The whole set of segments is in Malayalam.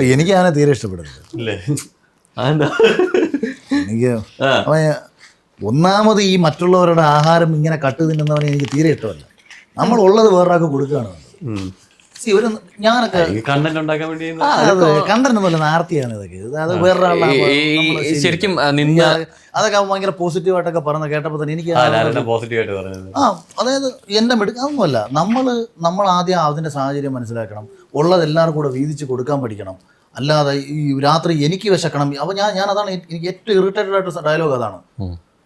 എനിക്ക് അങ്ങനെ തീരെ ഇഷ്ടപ്പെടുന്നില്ല. എനിക്ക് ഒന്നാമത് ഈ മറ്റുള്ളവരുടെ ആഹാരം ഇങ്ങനെ കട്ട് തിന്നുന്നവനെ എനിക്ക് തീരെ ഇഷ്ടമല്ല. നമ്മളുള്ളത് വേറൊരാൾക്ക് കൊടുക്കുകയാണ്. ഒരു ഞാനൊക്കെ കണ്ടന്റ് പോലെ നാർത്തിയാണ് ഇതൊക്കെ. അത് വേറൊരാളെ ശരിക്കും അതൊക്കെ ഭയങ്കര പോസിറ്റീവായിട്ടൊക്കെ പറഞ്ഞ കേട്ടപ്പോൾ തന്നെ എനിക്ക് അതായത് എൻ്റെ അതൊന്നുമല്ല. നമ്മൾ ആദ്യം അതിൻ്റെ സാഹചര്യം മനസ്സിലാക്കണം. ഉള്ളത് എല്ലാവർക്കും കൂടെ വീതിച്ച് കൊടുക്കാൻ പഠിക്കണം. അല്ലാതെ ഈ രാത്രി എനിക്ക് വിശക്കണം. അപ്പോൾ ഞാൻ അതാണ് എനിക്ക് ഏറ്റവും ഇറിറ്റേറ്റഡ് ആയിട്ട് ഡയലോഗ് അതാണ്.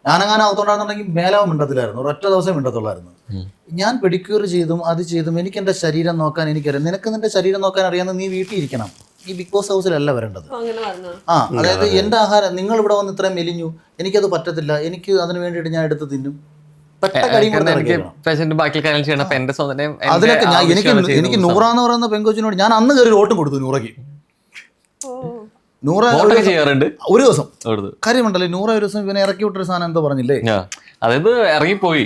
ഞാനങ്ങനെ അകത്തോണ്ടായിരുന്നുണ്ടെങ്കിൽ മേലാവും മിണ്ടത്തിലായിരുന്നു. ഒരൊറ്റ ദിവസം മിണ്ടത്തുള്ളായിരുന്നു. ഞാൻ പെഡിക്യൂർ ചെയ്തും അത് ചെയ്തും എനിക്ക് എൻ്റെ ശരീരം നോക്കാൻ എനിക്കറിയാം. നിനക്ക് നിന്റെ ശരീരം നോക്കാൻ അറിയാമെന്ന് നീ വീട്ടിൽ ഇരിക്കണം. ഈ ബിഗ് ബോസ് ഹൗസിലല്ല വരേണ്ടത്. അതായത് എൻ്റെ ആഹാരം നിങ്ങൾ ഇവിടെ വന്ന് ഇത്രയും മെലിഞ്ഞു, എനിക്കത് പറ്റത്തില്ല, എനിക്ക് അതിന് വേണ്ടിയിട്ട് ഞാൻ എടുത്ത് തിന്നും. അതിലൊക്കെ എനിക്ക് നൂറാന്ന് പറയുന്ന പെങ്കൊച്ചിനോട് ഞാൻ അന്ന് കയറി വോട്ടും കൊടുത്തു. നൂറയ്ക്ക് ചെയ്യാറുണ്ട് ഒരു ദിവസം കാര്യമുണ്ടല്ലേ. നൂറ ഒരു ദിവസം ഇവനെ ഇറക്കി വിട്ടൊരു സാധനം എന്തോ പറഞ്ഞില്ലേ, അതായത് ഇറങ്ങിപ്പോയി.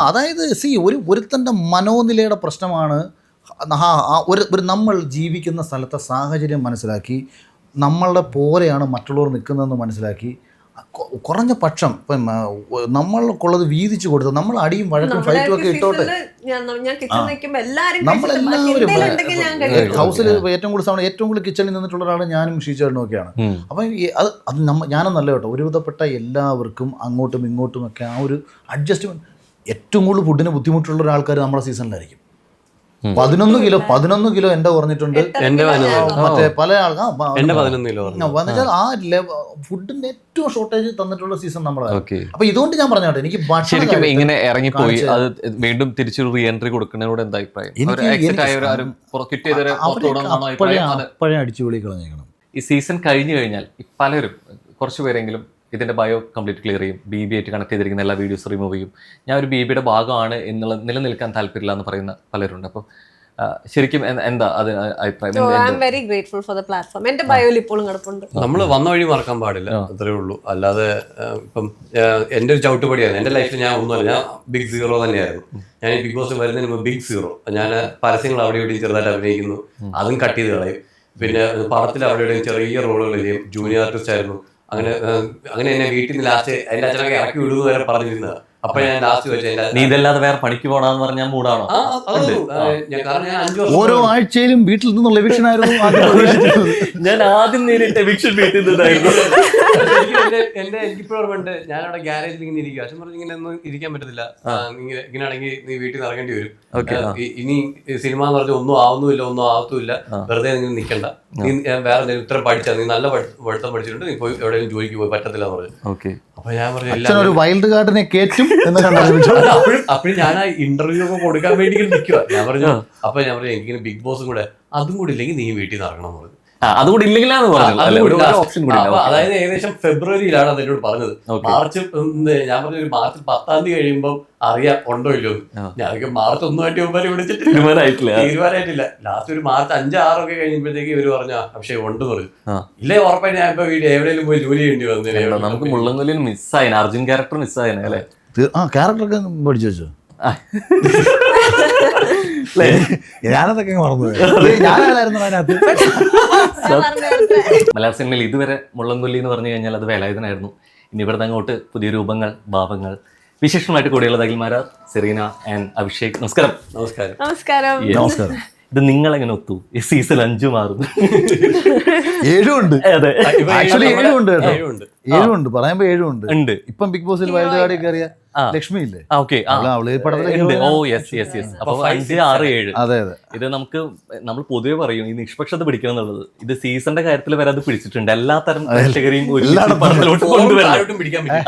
അതായത് ഒരുത്തന്റെ മനോനിലയുടെ പ്രശ്നമാണ്. ഒരു നമ്മൾ ജീവിക്കുന്ന സ്ഥലത്തെ സാഹചര്യം മനസ്സിലാക്കി നമ്മളുടെ പോലെയാണ് മറ്റുള്ളവർ നിൽക്കുന്നതെന്ന് മനസ്സിലാക്കി കുറഞ്ഞ പക്ഷം ഇപ്പം നമ്മൾക്കുള്ളത് വീതിച്ചു കൊടുത്തു. നമ്മൾ അടിയും വഴക്കും ഫൈറ്റും ഒക്കെ ഇട്ടോട്ടെ. നമ്മളെല്ലാവരും ഹൗസിൽ ഏറ്റവും കൂടുതൽ കിച്ചണിൽ നിന്നിട്ടുള്ള ഒരാൾ ഞാനും ഷീച്ചേട്ടനും ഒക്കെയാണ്. അപ്പം അത് ഞാനൊന്നല്ല കേട്ടോ, ഒരുവിധപ്പെട്ട എല്ലാവർക്കും അങ്ങോട്ടും ഇങ്ങോട്ടും ഒക്കെ ആ ഒരു അഡ്ജസ്റ്റ്മെന്റ്. ഏറ്റവും കൂടുതൽ ഫുഡിന് ബുദ്ധിമുട്ടുള്ള ഒരാൾക്കാർ നമ്മുടെ സീസണിലായിരിക്കും. 11 കിലോ എന്റെ കുറഞ്ഞിട്ടുണ്ട്. മറ്റേ പല ആൾക്കാർ ആ ഫുഡിന്റെ ഏറ്റവും ഷോർട്ടേജ് തന്നിട്ടുള്ള സീസൺ നമ്മളാണ്. അപ്പൊ ഇതുകൊണ്ട് ഞാൻ പറഞ്ഞോട്ടെ, എനിക്ക് ശരിക്കും ഇങ്ങനെ ഇറങ്ങിപ്പോയി അത് വീണ്ടും തിരിച്ചൊരു റീ എൻട്രി കൊടുക്കുന്നതിനോട് എന്താ അഭിപ്രായം? പഴയ അടിച്ചുപൊളി കളഞ്ഞേക്കണം. ഈ സീസൺ കഴിഞ്ഞു കഴിഞ്ഞാൽ പലരും കുറച്ച് പേരെങ്കിലും ഇതിൻ്റെ ബയോ കംപ്ലീറ്റ് ക്ലിയർ ചെയ്യും. BB ആയിട്ട് കണക്ട് ചെയ്തിരിക്കുന്ന എല്ലാ വീഡിയോസ് റിമൂവ് ചെയ്യും. ഞാൻ ഒരു BBയുടെ ഭാഗമാണ് എന്നുള്ള നിലനിൽക്കാൻ താല്പര്യമില്ല എന്ന് പറയുന്ന പലരുണ്ട്. അപ്പോൾ ശരിക്കും എന്താ അത് അഭിപ്രായം? എന്റെ ബയോയിൽ ഇപ്പോഴും കിടപ്പുണ്ട്. നമ്മൾ വന്ന വഴി മറക്കാൻ പാടില്ല, അത്രേ ഉള്ളൂ. അല്ലാതെ ഇപ്പം എൻ്റെ ഒരു ചവിട്ടുപടിയാണ്. എൻ്റെ ലൈഫിൽ ഞാൻ ഒന്നുമല്ല, ഞാൻ ബിഗ് സീറോ തന്നെയായിരുന്നു. ഞാൻ ഈ ബിഗ് ബോസ് വരുന്നതിന് മുമ്പ് ബിഗ് സീറോ. ഞാൻ പരസ്യങ്ങൾ അവിടെ ഇവിടെയും ചെറുതായിട്ട് അഭിനയിക്കുന്നു, അതും കട്ട് ചെയ്ത് കളയും. പിന്നെ പടത്തിൽ അവിടെ ഇവിടെയും ചെറിയ റോളുകൾ ചെയ്യും. ജൂനിയർ ആർട്ടിസ്റ്റ് ആയിരുന്നു. അങ്ങനെ എന്നെ വീട്ടിൽ നിന്ന് ലാസ്റ്റ് എൻ്റെ അച്ഛനൊക്കെ ഇറക്കി വിടുന്നു വരെ പറഞ്ഞിരുന്നത്. അപ്പൊ ഞാൻ ലാസ്റ്റ് വെച്ചാൽ നീ ഇതല്ലാതെ വേറെ പണിക്ക് പോകണമെന്ന് പറഞ്ഞാൽ മൂടാണോ? കാരണം ഞാൻ 5 വർഷം ഓരോ ആഴ്ചയിലും വീട്ടിൽ നിന്നുള്ള എവിക്ഷൻ ആയിരുന്നു. ഞാൻ ആദ്യം നേരിട്ട് എവിക്ഷൻ വീട്ടിൽ നിന്നായിരുന്നു. എനിക്കിപ്പോഴും ഓർമ്മയുണ്ട്, ഞാനവിടെ ഗ്യാരേജിൽ ഇങ്ങനെ ഇരിക്കുക. അച്ഛൻ പറഞ്ഞു ഇങ്ങനെ ഒന്നും ഇരിക്കാൻ പറ്റത്തില്ല, ഇങ്ങനെയാണെങ്കിൽ നീ വീട്ടിൽ നിന്ന് ഇറങ്ങേണ്ടി വരും. ഇനി സിനിമ എന്ന് പറഞ്ഞാൽ ഒന്നും ആവത്തുമില്ല, വെറുതെ നിങ്ങൾ നിൽക്കണ്ട, നീ വേറെ എന്തെങ്കിലും ഇത്ര പഠിച്ചാൽ, നീ നല്ല പഠിത്തം പഠിച്ചിട്ടുണ്ട്, നീ പോയി എവിടെയെങ്കിലും ജോലിക്ക് പോയി പറ്റത്തില്ല എന്ന് പറഞ്ഞു. അപ്പൊ ഞാൻ പറഞ്ഞു വൈൽഡ് കാർഡിനെ കേറ്റും. അപ്പോഴും ഞാൻ ആ ഇന്റർവ്യൂ ഒക്കെ കൊടുക്കാൻ വേണ്ടി നിൽക്കുക. ഞാൻ പറഞ്ഞു എനിക്കിങ്ങനെ ബിഗ് ബോസും കൂടെ അതും കൂടി ഇല്ലെങ്കിൽ നീ വീട്ടിൽ നിന്ന് ഇറങ്ങണം എന്ന് പറഞ്ഞു. അതുകൂടി ഇല്ലെങ്കിലാണ് അതായത് ഏകദേശം ഫെബ്രുവരിയിലാണ് അതിനോട് പറഞ്ഞത്. മാർച്ച് ഞാൻ പറഞ്ഞു ഒരു മാർച്ച് 10-ാം തീയതി കഴിയുമ്പോൾ അറിയാം ഉണ്ടോ ഇല്ലോ. ഞാനൊക്കെ മാർച്ച് 1 മുമ്പ് വിളിച്ചിട്ട് തീരുമാനമായിട്ടില്ല. ലാസ്റ്റ് ഒരു മാർച്ച് 5-6 ഒക്കെ കഴിയുമ്പോഴത്തേക്ക് ഇവര് പറഞ്ഞു പക്ഷേ ഉണ്ട് പറഞ്ഞു. ഇല്ലേ ഉറപ്പായി ഞാൻ ഇപ്പൊ വീട് എവിടെയെങ്കിലും പോയി ജോലി ചെയ്യേണ്ടി വന്നില്ല. നമുക്ക് മുള്ളൻകൊല്ലിൽ മിസ്സായി, അർജുൻ ക്യാരക്ടർ മിസ്സായി അല്ലേ? ക്യാരക്ടറൊക്കെ പഠിച്ചു വെച്ചോ? ഞാനതൊക്കെ മറന്നു. മലയാള സിനിമയിൽ ഇതുവരെ മുള്ളൻകൊല്ലി എന്ന് പറഞ്ഞു കഴിഞ്ഞാൽ അത് വേലായുധനായിരുന്നു. ഇനി ഇവിടുന്ന് അങ്ങോട്ട് പുതിയ രൂപങ്ങൾ, ഭാവങ്ങൾ, വിശേഷമായിട്ട് കൂടെയുള്ളത് അഖിൽമാരാ, സെറീന ആൻഡ് അഭിഷേക്. നമസ്കാരം. നമസ്കാരം. ഇത് നിങ്ങളെങ്ങനെ ഒത്തു? ഈ സീസൺ 5 മാറുന്നു. 7 ഉണ്ട്. അതെ, ആക്ച്വലി 7 ഉണ്ട് കേട്ടോ. 7 ഉണ്ട്, പറയുമ്പോ 7 ഉണ്ട്. ഇപ്പം ബിഗ് ബോസിൽ വൈൽഡ് കാർഡിൽ കയറിയ ലക്ഷ്മി ഇല്ലേ? അതെ. ഇത് നമ്മൾ പൊതുവെ പറയും ഈ നിഷ്പക്ഷത പിടിക്കണം എന്നുള്ളത്. ഇത് സീസണിന്റെ കാര്യത്തിൽ വരെ അത് പിടിച്ചിട്ടുണ്ട്. എല്ലാത്തരം പ്രേക്ഷകരെയും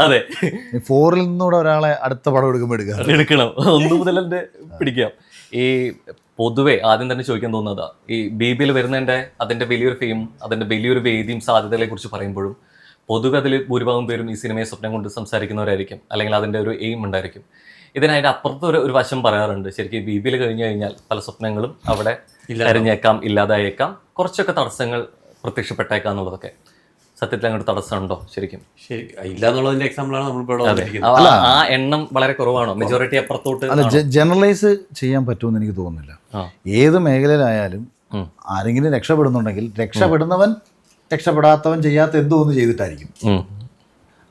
അതെ, 4-ൽ നിന്നൂടെ ഒരാളെ അടുത്ത പടം എടുക്കണം. 1 മുതൽ തന്നെ പിടിക്കാം. ഈ പൊതുവെ ആദ്യം തന്നെ ചോദിക്കാൻ തോന്നുന്നതാ, ഈ BBയിൽ വരുന്നതിന്റെ അതിന്റെ വലിയൊരു ഫെയിം, അതിന്റെ വലിയൊരു വേദിയും സാധ്യതകളെ കുറിച്ച് പറയുമ്പോഴും പൊതുവെ അതിൽ ഭൂരിഭാഗം പേരും ഈ സിനിമയെ സ്വപ്നം കൊണ്ട് സംസാരിക്കുന്നവരായിരിക്കും, അല്ലെങ്കിൽ അതിൻ്റെ ഒരു എയിം ഉണ്ടായിരിക്കും. ഇതിനായിട്ട് അപ്പുറത്ത് ഒരു വശം പറയാറുണ്ട്. ശരിക്കും BBയിൽ കഴിഞ്ഞു കഴിഞ്ഞാൽ പല സ്വപ്നങ്ങളും അവിടെ അരിഞ്ഞേക്കാം, ഇല്ലാതായേക്കാം, കുറച്ചൊക്കെ തടസ്സങ്ങൾ പ്രത്യക്ഷപ്പെട്ടേക്കാം എന്നുള്ളതൊക്കെ. സത്യത്തിൽ അങ്ങോട്ട് തടസ്സമുണ്ടോ? ശരിക്കും ഇല്ല എന്നുള്ളതിന്റെ എക്സാമ്പിളാണ് നമ്മൾ. ആ എണ്ണം വളരെ കുറവാണോ? മെജോറിറ്റി അപ്പുറത്തോട്ട് ജനറലൈസ് ചെയ്യാൻ പറ്റുമെന്ന് എനിക്ക് തോന്നുന്നില്ല. ഏത് മേഖലയിലായാലും ആരെങ്കിലും രക്ഷപ്പെടുന്നുണ്ടെങ്കിൽ രക്ഷപ്പെടുന്നവൻ രക്ഷപ്പെടാത്തവൻ ചെയ്യാത്ത എന്തോ ഒന്ന് ചെയ്തിട്ടായിരിക്കും.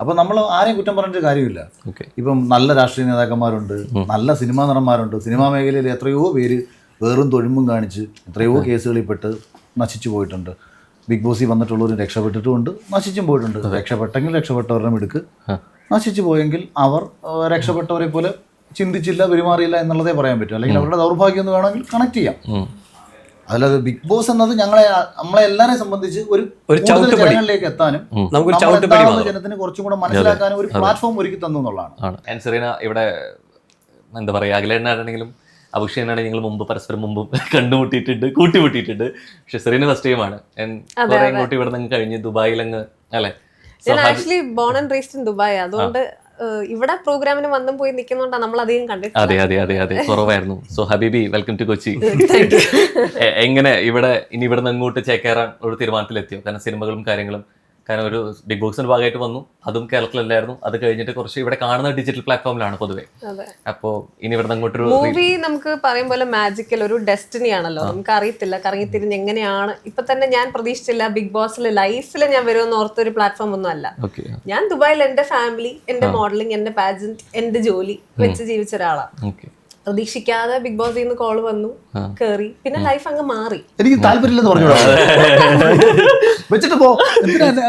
അപ്പം നമ്മൾ ആരെയും കുറ്റം പറഞ്ഞിട്ട് കാര്യമില്ല. ഇപ്പം നല്ല രാഷ്ട്രീയ നേതാക്കന്മാരുണ്ട്, നല്ല സിനിമാ നടന്മാരുണ്ട്. സിനിമാ മേഖലയിൽ എത്രയോ പേര് വേറും തൊഴിമും കാണിച്ച് എത്രയോ കേസുകളിൽ പെട്ട് നശിച്ചു പോയിട്ടുണ്ട്. ബിഗ് ബോസിൽ വന്നിട്ടുള്ളവർ രക്ഷപ്പെട്ടിട്ടുമുണ്ട്, നശിച്ചും പോയിട്ടുണ്ട്. രക്ഷപ്പെട്ടെങ്കിൽ രക്ഷപ്പെട്ടവരുടെ മിടുക്ക്, നശിച്ചു പോയെങ്കിൽ അവർ രക്ഷപ്പെട്ടവരെ പോലെ ചിന്തിച്ചില്ല, പെരുമാറിയില്ല എന്നുള്ളതേ പറയാൻ പറ്റും. അല്ലെങ്കിൽ അവരുടെ ദൗർഭാഗ്യം എന്ന് വേണമെങ്കിൽ കണക്ട് ചെയ്യാം. അല്ലാതെ ബിഗ് ബോസ് എന്നത് നമ്മളെ എല്ലാവരെയും സംബന്ധിച്ച് ഒരു ജനങ്ങളിലേക്ക് എത്താനും ജനത്തിന് കുറച്ചും കൂടെ മനസ്സിലാക്കാനും ഒരു പ്ലാറ്റ്ഫോം ഒരുക്കി തന്നു എന്നുള്ളതാണ്. സെറീന ഇവിടെ എന്താ പറയുക, അഖിലേട്ടനാണെങ്കിലും അഭിഷേകനാണെങ്കിൽ ഞങ്ങൾ മുമ്പ് പരസ്പരം മുമ്പും കണ്ടുമുട്ടിയിട്ടുണ്ട്, കൂട്ടിമുട്ടിയിട്ടുണ്ട്. പക്ഷെ സെറീന ഫസ്റ്റ് ടൈമാണ് കുറെ ഇങ്ങോട്ട് ഇവിടെ നിന്ന് കഴിഞ്ഞ് ദുബായിലങ്ങ് അല്ലേ. ഞാൻ actually born and raised in Dubai. അതുകൊണ്ട് ഇവിടെ പ്രോഗ്രാമിന് വന്നും പോയി നിൽക്കുന്നോണ്ടാണ് നമ്മൾ അധികം കണ്ടിട്ട്. അതെ കുറവായിരുന്നു. സോ ഹബീബി, വെൽക്കം ടു കൊച്ചി. എങ്ങനെ ഇവിടെ ഇനി ഇവിടെ നിന്ന് അങ്ങോട്ട് ചേക്കേറാൻ ഒരു തീരുമാനത്തിലെത്തിയോ? കാരണം സിനിമകളും കാര്യങ്ങളും, കാരണം ഒരു ബിഗ് ബോക്സിന്റെ ഭാഗമായിട്ട് വന്നു, അതും കേരളത്തിലല്ലായിരുന്നു. അത് കഴിഞ്ഞിട്ട് കുറച്ച് ഇവിടെ കാണുന്ന ഡിജിറ്റൽ പ്ലാറ്റ്ഫോമിലാണ് പൊതുവെ. അപ്പോ ഇനി ഇവിടെ അങ്ങോട്ടൊരു മൂവി നമുക്ക് പറയും പോലെ മാജിക്കൽ ഒരു ഡെസ്റ്റിനി ആണല്ലോ. നമുക്ക് അറിയത്തില്ല കറങ്ങിത്തിരിഞ്ഞ് എങ്ങനെയാണ്. ഇപ്പൊ തന്നെ ഞാൻ പ്രതീക്ഷിച്ചില്ല ബിഗ് ബോസിൽ ലൈഫിൽ ഞാൻ വരുമെന്ന് ഓർത്തൊരു പ്ലാറ്റ്ഫോം ഒന്നും അല്ല. ഞാൻ ദുബായിൽ എന്റെ ഫാമിലി, എന്റെ മോഡലിംഗ്, എന്റെ പാജന്റ്, എന്റെ ജോലി വെച്ച് ജീവിച്ച ഒരാളാണ്. പ്രതീക്ഷിക്കാതെ ബിഗ് ബോസിൽ നിന്ന് കോള് വന്നു, കേറി, പിന്നെ ലൈഫ് അങ്ങ് മാറി. എനിക്ക് താല്പര്യമില്ലെന്ന് പറഞ്ഞു വെച്ചിട്ട് പോ.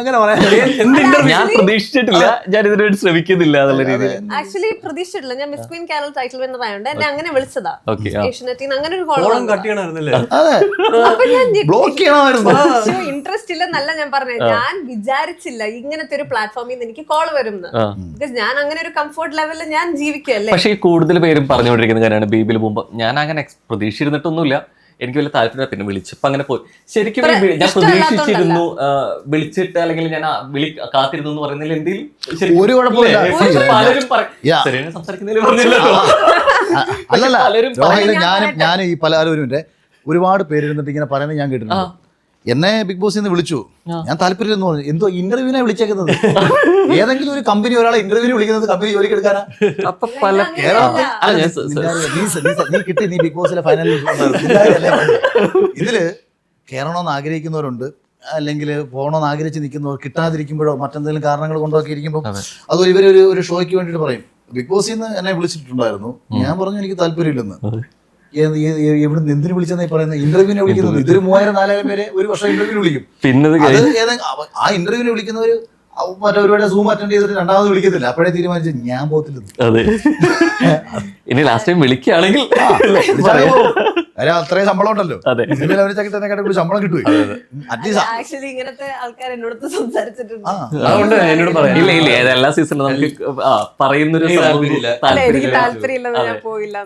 അങ്ങനെ പറയാം. ഞാൻ പ്രതീക്ഷിച്ചിട്ടില്ല, ഞാൻ ഇതിനു വേണ്ടി ശ്രമിക്കുന്നില്ല എന്നുള്ള രീതിയിൽ. ആക്ച്വലി പ്രതീക്ഷിച്ചിട്ടില്ല. ഞാൻ miss Queen Kerala title winner ആയതുകൊണ്ട് എന്നെ അങ്ങനെ വിളിച്ചതാ ഏഷ്യനെറ്റിൽ നിന്ന്. അങ്ങനെ ഒരു കോൾ ഇൻട്രസ്റ്റ് ഇല്ലെന്നല്ല ഞാൻ പറഞ്ഞത്. ഞാൻ വിചാരിച്ചില്ല ഇങ്ങനത്തെ ഒരു പ്ലാറ്റ്ഫോമിൽ നിന്ന് എനിക്ക് കോൾ വരും. ബിക്കോസ് ഞാൻ അങ്ങനെ ഒരു കംഫർട്ട് ലെവലിൽ ഞാൻ ജീവിക്കല്ലേ. പക്ഷേ ഈ കൂടുതൽ പേരും പറഞ്ഞുകൊണ്ടിരിക്കുന്ന കാര്യമാണ് ബിബിയിൽ പോകുമ്പോൾ ഞാൻ അങ്ങനെ പ്രതീക്ഷിച്ചിരുന്നിട്ടൊന്നുമില്ല. എനിക്ക് വലിയ താല്പര്യം. പിന്നെ വിളിച്ചപ്പോ അങ്ങനെ പോയി. ശരിക്കും ഞാൻ പ്രതീക്ഷിച്ചിരുന്നു, വിളിച്ചിട്ട് അല്ലെങ്കിൽ ഞാൻ കാത്തിരുന്നു എന്ന് പറയുന്നതിൽ എന്തെങ്കിലും ഒരു കുഴപ്പമില്ല. പലരും സംസാരിക്കുന്നതിൽ അല്ലല്ല, ഞാൻ ഈ പലരും ഒരുപാട് പേര് ഇരുന്നിട്ട് ഇങ്ങനെ പറയുന്നത് ഞാൻ കേട്ടിട്ടുണ്ട്. എന്നെ ബിഗ് ബോസിൽ നിന്ന് വിളിച്ചു, ഞാൻ താല്പര്യം എന്ന് പറഞ്ഞു. എന്തോ ഇന്റർവ്യൂവിനെ വിളിച്ചേക്കുന്നത്. ഏതെങ്കിലും ഒരു കമ്പനി ഒരാളെ ഇന്റർവ്യൂവിന് വിളിക്കുന്നത് കമ്പനി ജോലിക്ക് എടുക്കാനാ? നീ കിട്ടി, നീ ബിഗ് ബോസിലെ ഫൈനലിൽ. ഇതില് കയറണമെന്ന് ആഗ്രഹിക്കുന്നവരുണ്ട്, അല്ലെങ്കിൽ പോകണമെന്ന് ആഗ്രഹിച്ച് നിൽക്കുന്നവർ കിട്ടാതിരിക്കുമ്പോഴോ മറ്റെന്തെങ്കിലും കാരണങ്ങൾ കൊണ്ടൊക്കെ ഇരിക്കുമ്പോൾ അതുപോലെ ഇവരൊരു ഷോയ്ക്ക് വേണ്ടിയിട്ട് പറയും ബിഗ് ബോസിൽ നിന്ന് എന്നെ വിളിച്ചിട്ടുണ്ടായിരുന്നു. ഞാൻ പറഞ്ഞു എനിക്ക് താല്പര്യമില്ലെന്ന്. എവിടുന്ന് എന്തിനു വിളിച്ചെന്നായി പറയുന്നത്? ഇന്റർവ്യൂവിനെ വിളിക്കുന്നത്. ഇതൊരു 3000-4000 പേരെ ഒരു വർഷം ഇന്റർവ്യൂവിന് വിളിക്കും. പിന്നെ ആ ഇന്റർവ്യൂവിന് വിളിക്കുന്നവര് മറ്റവരുടെ സൂം അറ്റൻഡ് ചെയ്തിട്ട് രണ്ടാമത് വിളിക്കത്തില്ല. അപ്പോഴേ തീരുമാനിച്ചു ഞാൻ പോകത്തില്ല. ഇനി ലാസ്റ്റ് ടൈം വിളിക്കുകയാണെങ്കിൽ അത്രയും ശമ്പളം ഉണ്ടല്ലോ. ശമ്പളം കിട്ടും. ആക്ച്വലി ഇങ്ങനത്തെ ആൾക്കാർ എന്നോട് സംസാരിച്ചിട്ടുണ്ട്. ഇല്ല എല്ലാ സീസണിലും നമുക്ക് പറയുന്നൊരു എനിക്ക് താല്പര്യമില്ലെന്ന് ഞാൻ പോയില്ല.